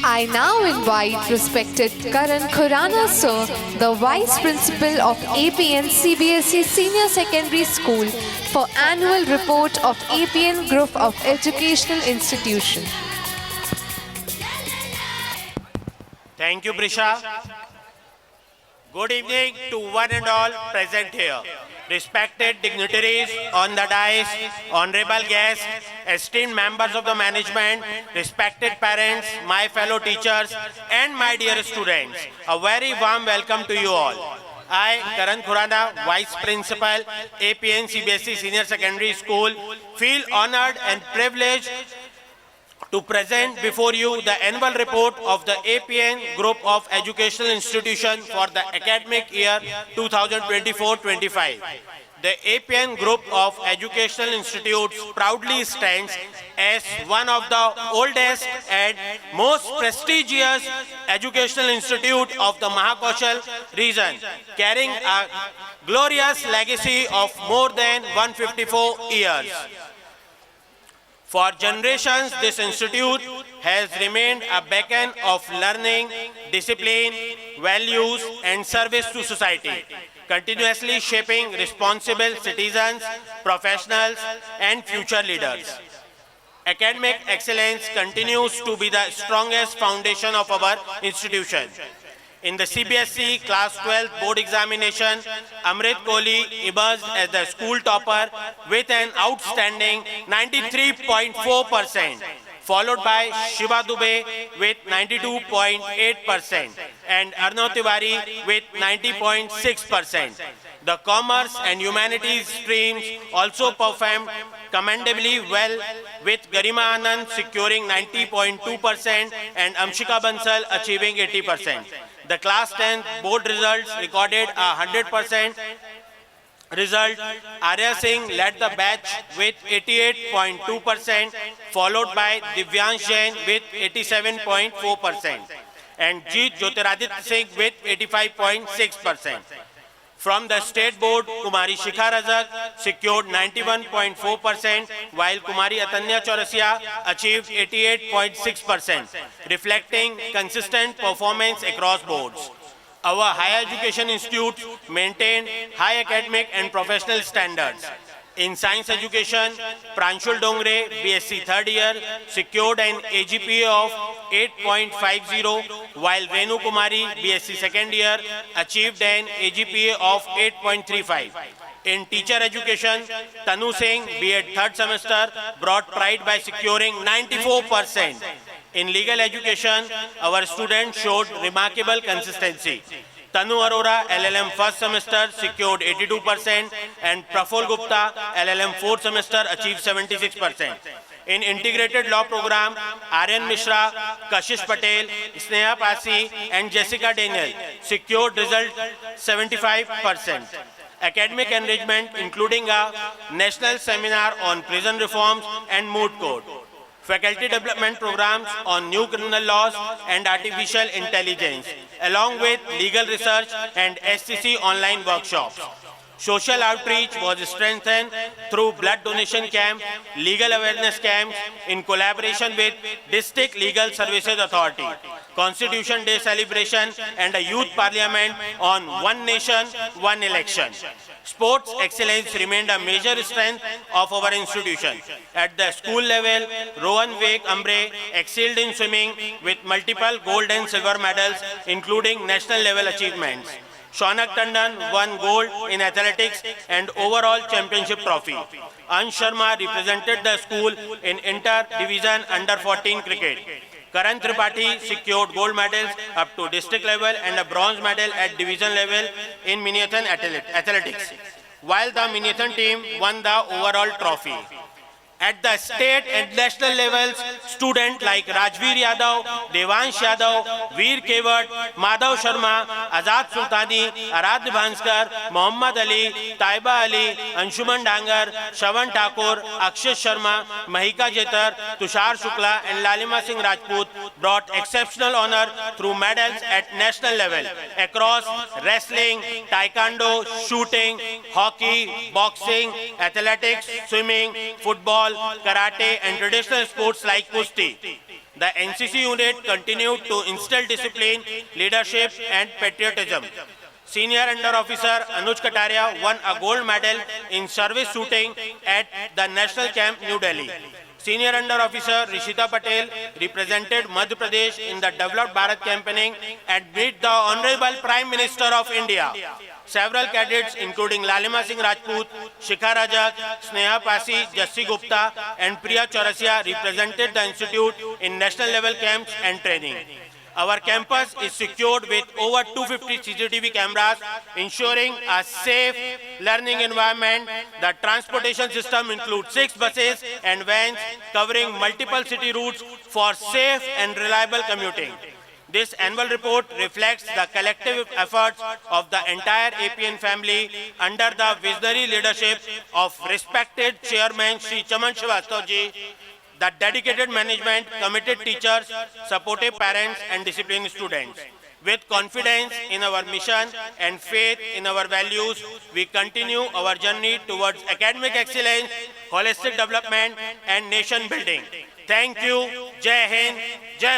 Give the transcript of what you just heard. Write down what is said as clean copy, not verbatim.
I now invite respected Karan Khurana sir, the Vice Principal of APN CBSE Senior Secondary School for annual report of APN Group of Educational Institution. Thank you, Prisha. Good evening to one and all present here. Respected dignitaries on the dais, honorable guests, esteemed members of the management, respected parents, my fellow teachers, and my dear students, a very warm welcome to you all. I, Karan Khurana, Vice Principal, APN CBSE Senior Secondary School, feel honored and privileged to present before you the annual report of the APN Group of Educational Institution for the academic year 2024-25. The APN Group of Educational Institutes proudly stands as one of the oldest and most prestigious educational institute of the Mahakaushal region, carrying a glorious legacy of more than 154 years. For generations, this institute has remained a beacon of learning, discipline, values, and service to society, continuously shaping responsible citizens, professionals, and future leaders. Academic excellence continues to be the strongest foundation of our institution. In the CBSE Class 12 board examination, Amrit Kohli emerged as the school topper with an outstanding 93.4%, followed by Shiva Dubey with 92.8% and Arnav Tiwari with 90.6%. The commerce and humanities streams also performed commendably well, with Garima Anand securing 90.2% and Amshika Bansal achieving 80%. The Class 10 board results recorded a 100% result. Arya Singh led the batch with 88.2%, followed by Divyansh Jain with 87.4% and Jeet Jyotiraditya Singh with 85.6%. From the state board, Kumari Shikha Razak secured 91.4%, while Kumari Atanya Chaurasia achieved 88.6%, reflecting consistent performance across boards. Our higher education institutes maintain high academic and professional standards. In science education, Pranshul Dongre, BSc third year, secured an AGPA of 8.50, while Renu Kumari, BSc second year, achieved an AGPA of 8.35. In teacher education, Tanu Singh, B.Ed third semester, brought pride by securing 94%. In legal education, our students showed remarkable consistency. Tanu Arora, LLM first semester, secured 82%, and Praful Gupta, LLM fourth semester, achieved 76%. In integrated law program, Aryan Mishra, Kashish Patel, Sneha Pasi, and Jessica Daniel secured result 75%. Academic enrichment, including a national seminar on prison reforms and moot court. Faculty development programs on new criminal laws and artificial intelligence, along with legal research and SCC online workshops. Social outreach was strengthened through blood donation camp, legal awareness camps in collaboration with District Legal Services Authority, Constitution Day celebration, and a youth parliament on One Nation, One Election. Sports excellence remained a major strength of our institution. At the school level, Rohan Vivek Ambre excelled in swimming with multiple gold and silver medals, including national level achievements. Shaunak Tandon won gold in athletics and overall championship trophy. Ansh Sharma represented the school in inter-division under-14 cricket. Karan Tripathi secured gold medals up to district level and a bronze medal at division level in miniathon athletics, while the miniathon team won the overall trophy. At the state and national levels, students like Rajveer Yadav, Devansh Yadav, Veer Kevat, Madhav Sharma, Azad Sultani, Aradhya Bhanskar, Muhammad Ali, Taiba Ali, Anshuman Dangar, Shavan Thakur, Akshay Sharma, Mahika Jetar, Tushar Shukla, and Lalima Singh Rajput brought exceptional honor through medals at national level across wrestling, taekwondo, shooting, hockey, boxing, athletics, swimming, football, karate, and traditional sports like kushti. The NCC unit continued to instill discipline, leadership, and patriotism. Senior Under Officer Anuj Kataria won a gold medal in service shooting at the National Camp, New Delhi. Senior Under Officer Rishita Patel represented Madhya Pradesh in the Developed Bharat campaigning and met the Honorable Prime Minister of India. Several cadets including Lalima Singh Rajput, Shikha Rajak, Sneha Pasi, Jassi Gupta and Priya Chaurasia represented the institute in national level camps and training. Our campus is secured with over 250 CCTV cameras, ensuring a safe learning environment. The transportation system includes 6 buses and vans covering multiple city routes for safe and reliable commuting. This annual report reflects the collective efforts of the entire APN family under the visionary leadership of respected Chairman Shri Chaman Srivastava ji, the dedicated management, committed teachers, supportive parents and disciplined students. With confidence in our mission and faith in our values, we continue our journey towards academic excellence, holistic development and nation building. Thank you. Jai Hind. Jai Bharat.